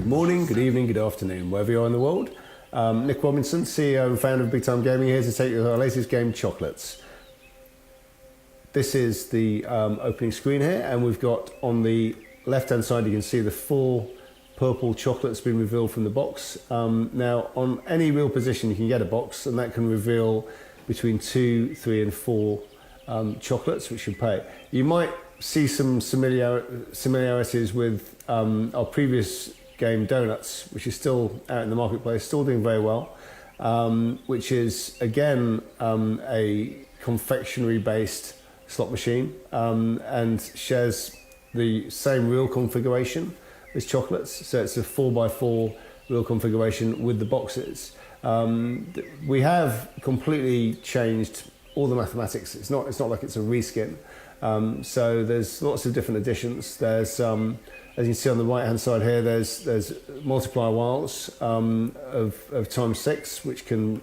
Good morning, good evening, good afternoon, wherever you are in the world. Nick Robinson, CEO and founder of Big Time Gaming, here to take you to our latest game, Chocolates. This is the opening screen here, and we've got on the left-hand side, you can see the 4 purple chocolates being revealed from the box. Now, on any real position, you can get a box, and that can reveal between 2, 3, and 4 chocolates, which you pay. You might see some similarities with our previous game, Donuts, which is still out in the marketplace, still doing very well, which is, again, a confectionery-based slot machine and shares the same reel configuration as Chocolates. So it's a 4x4 reel configuration with the boxes. We have completely changed all the mathematics. It's not like it's a reskin. So there's lots of different additions. There's, as you can see on the right-hand side here, there's multiplier wilds of times 6, which can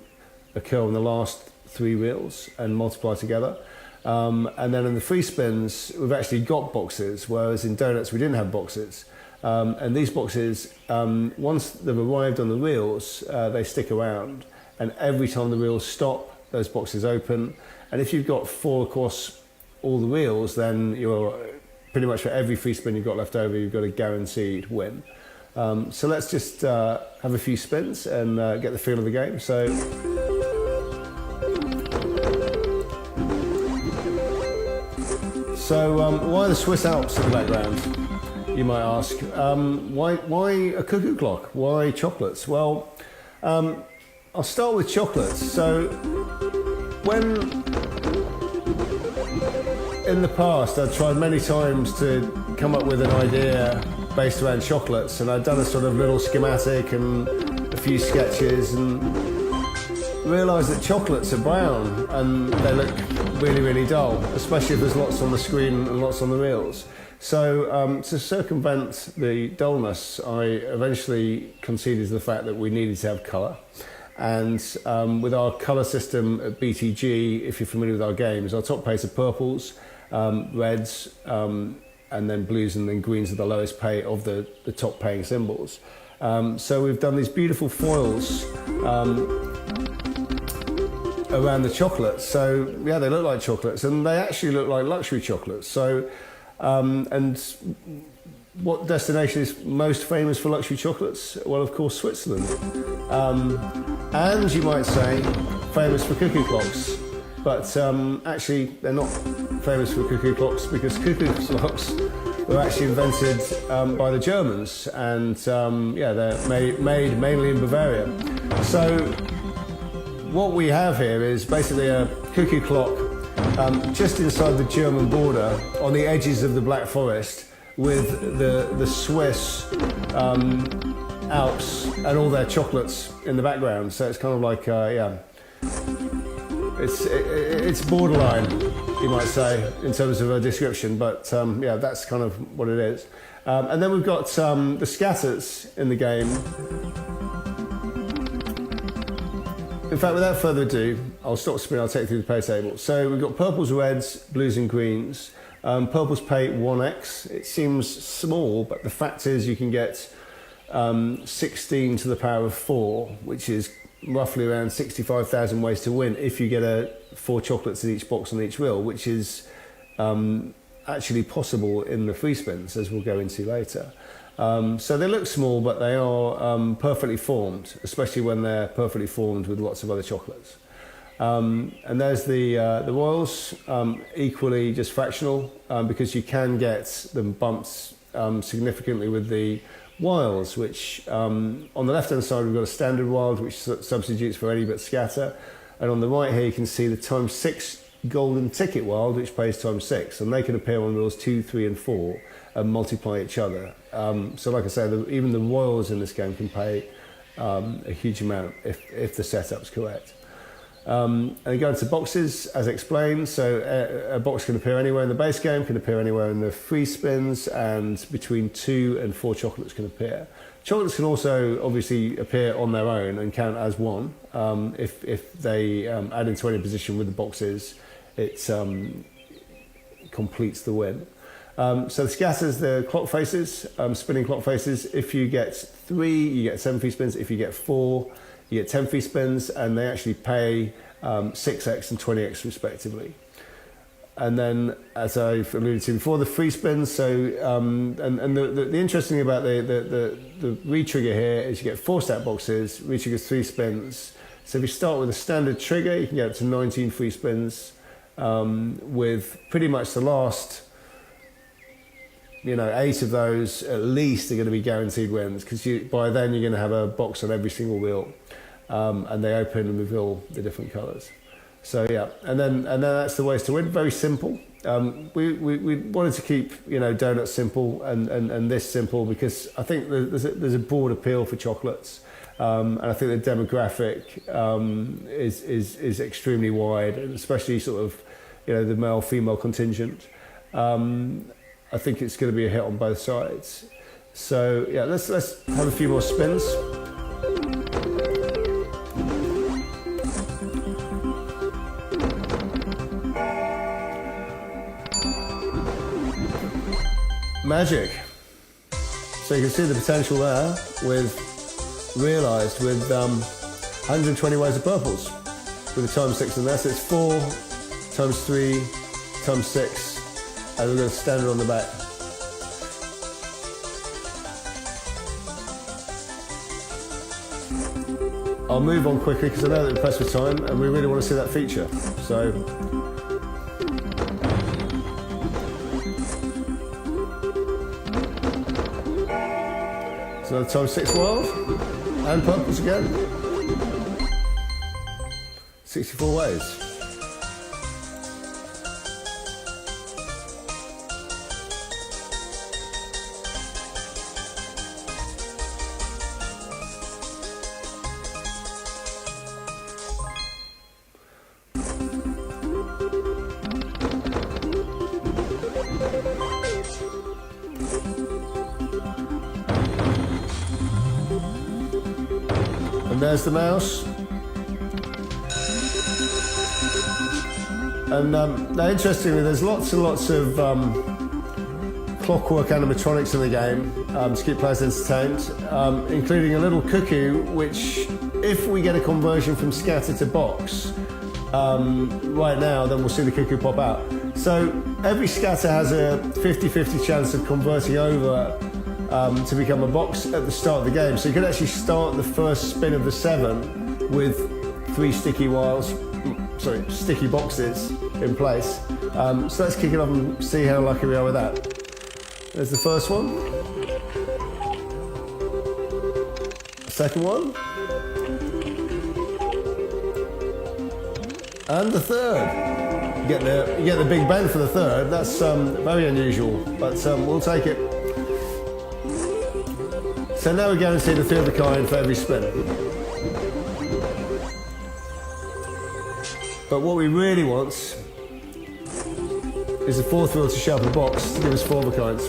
occur on the last 3 reels and multiply together. And then in the free spins, we've actually got boxes, whereas in Donuts we didn't have boxes. And these boxes, once they've arrived on the reels, they stick around. And every time the reels stop, those boxes open. And if you've got 4 across all the reels, then you're pretty much for every free spin you've got left over, you've got a guaranteed win. So let's just have a few spins and get the feel of the game. So why the Swiss Alps in the background, you might ask? Why a cuckoo clock? Why chocolates? Well, I'll start with chocolates. So when in the past I've tried many times to come up with an idea based around chocolates, and I've done a sort of little schematic and a few sketches and realised that chocolates are brown and they look really, really dull, especially if there's lots on the screen and lots on the reels. So to circumvent the dullness, I eventually conceded to the fact that we needed to have colour. And with our colour system at BTG, if you're familiar with our games, our top pays are purples, reds, and then blues, and then greens are the lowest pay of the top paying symbols. So we've done these beautiful foils around the chocolates. So yeah, they look like chocolates, and they actually look like luxury chocolates. So and what destination is most famous for luxury chocolates? Well, of course, Switzerland. And you might say famous for cuckoo clocks, but actually they're not famous for cuckoo clocks, because cuckoo clocks were actually invented by the Germans, and yeah, they're made mainly in Bavaria. So what we have here is basically a cuckoo clock just inside the German border on the edges of the Black Forest, with the Swiss Alps and all their chocolates in the background. So it's kind of like, yeah, it's borderline, you might say, in terms of a description, but yeah, that's kind of what it is. And then we've got the scatters in the game. In fact, without further ado, I'll stop spinning, I'll take you through the pay table. So we've got purples, reds, blues and greens. Purples pay 1x. It seems small, but the fact is you can get 16 to the power of 4, which is roughly around 65,000 ways to win if you get 4 chocolates in each box on each reel, which is actually possible in the free spins, as we'll go into later. So they look small, but they are perfectly formed, especially when they're perfectly formed with lots of other chocolates. And there's the royals, equally just fractional, because you can get them bumped significantly with the wilds, which on the left-hand side we've got a standard wild, which substitutes for any but scatter, and on the right here you can see the times 6 golden ticket wild, which pays times 6, and they can appear on reels 2, 3 and 4 and multiply each other. So like I say, even the royals in this game can pay a huge amount if the setup's correct. And go into boxes, as explained. So a box can appear anywhere in the base game, can appear anywhere in the free spins, and between 2 and 4 chocolates can appear. Chocolates can also obviously appear on their own and count as 1 if they add into any position with the boxes. It completes the win. So the scatters, the clock faces, spinning clock faces. If you get 3, you get 7 free spins. If you get 4, you get 10 free spins, and they actually pay 6x and 20x respectively. And then, as I've alluded to before, the free spins. So, the interesting thing about the re-trigger here is you get 4 stat boxes, re-triggers 3 spins. So if you start with a standard trigger, you can get up to 19 free spins, with pretty much the last, 8 of those at least are going to be guaranteed wins, because by then you're going to have a box on every single wheel, and they open and reveal the different colours. So yeah, and then that's the ways to win. Very simple. We wanted to keep donuts simple and this simple, because I think there's a broad appeal for chocolates, and I think the demographic is extremely wide, and especially sort of the male female contingent. I think it's going to be a hit on both sides. So yeah, let's have a few more spins. Magic. So you can see the potential there realised with 120 ways of purples with the times 6 in there. So it's 4 times 3 times 6, and we're going to stand it on the back. I'll move on quickly because I know that we're pressed for time and we really want to see that feature. So another times 6 world, and purples again. 64 ways. There's the mouse. And now interestingly, there's lots and lots of clockwork animatronics in the game to keep players entertained, including a little cuckoo, which if we get a conversion from scatter to box right now, then we'll see the cuckoo pop out. So every scatter has a 50-50 chance of converting over to become a box at the start of the game. So you could actually start the first spin of the 7 with 3 sticky boxes in place. So let's kick it off and see how lucky we are with that. There's the first one. Second one. And the third. You get the big bang for the third. That's very unusual, but we'll take it. So now we're guaranteed a 3 of a kind for every spin. But what we really want is the 4th wheel to show up a box to give us 4 of a kinds.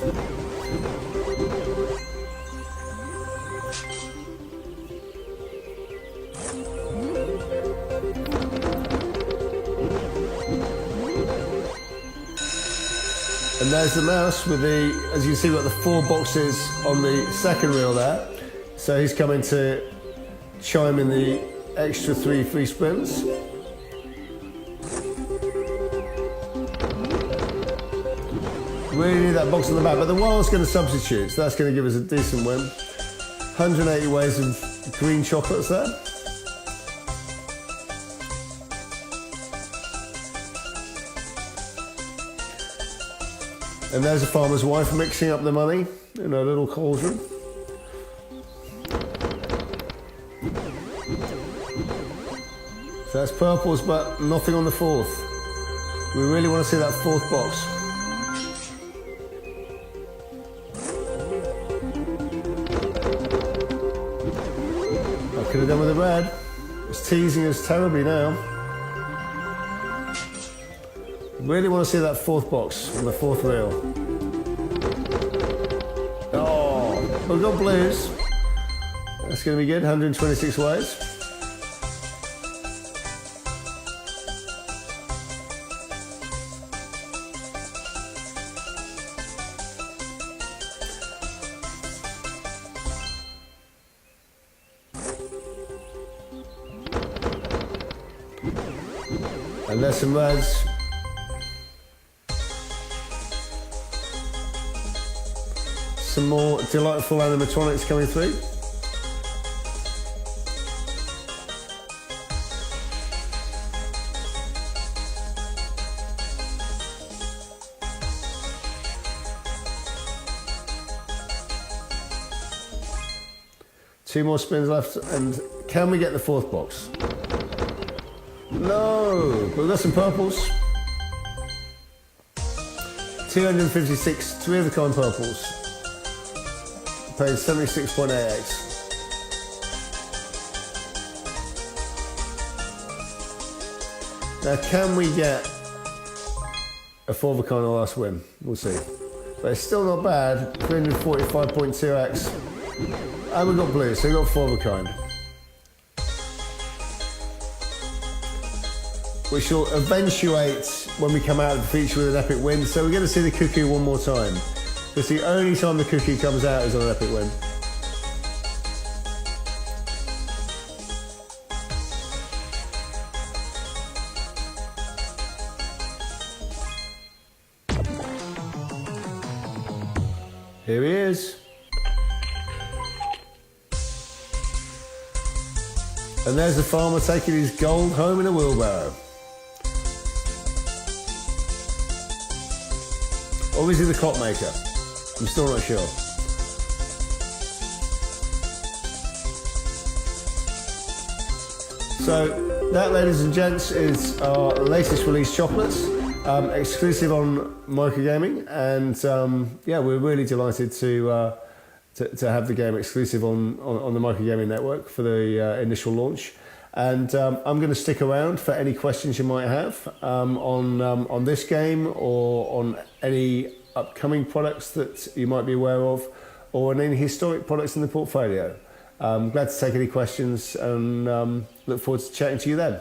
And there's the mouse with as you can see, we've got the 4 boxes on the second reel there. So he's coming to chime in the extra 3 free spins. Really need that box on the back, but the wild's going to substitute, so that's going to give us a decent win. 180 ways of green chocolates there. And there's a farmer's wife mixing up the money in her little cauldron. So that's purples, but nothing on the 4th. We really want to see that 4th box. I could have done with the red. It's teasing us terribly now. Really want to see that 4th box on the 4th reel. Oh, we've got blues. That's going to be good, 126 ways. And there's some reds. Some more delightful animatronics coming through. Two more spins left, and can we get the fourth box? No, but we've got some purples. 256 three of the kind purples. Paying 76.8x. Now, can we get a four of a kind on the last win? We'll see. But it's still not bad. 345.2x. And we've got blue, so we've got four of a kind. Which will eventuate when we come out of the feature with an epic win. So we're going to see the cuckoo one more time. Because the only time the cookie comes out is on an epic win. Here he is. And there's the farmer taking his gold home in a wheelbarrow. Or is he the clockmaker? I'm still not sure. So that, ladies and gents, is our latest release chocolates, exclusive on Microgaming, and yeah, we're really delighted to have the game exclusive on the Microgaming network for the initial launch. And I'm going to stick around for any questions you might have on this game, or on any upcoming products that you might be aware of, or on any historic products in the portfolio. I'm glad to take any questions, and look forward to chatting to you then.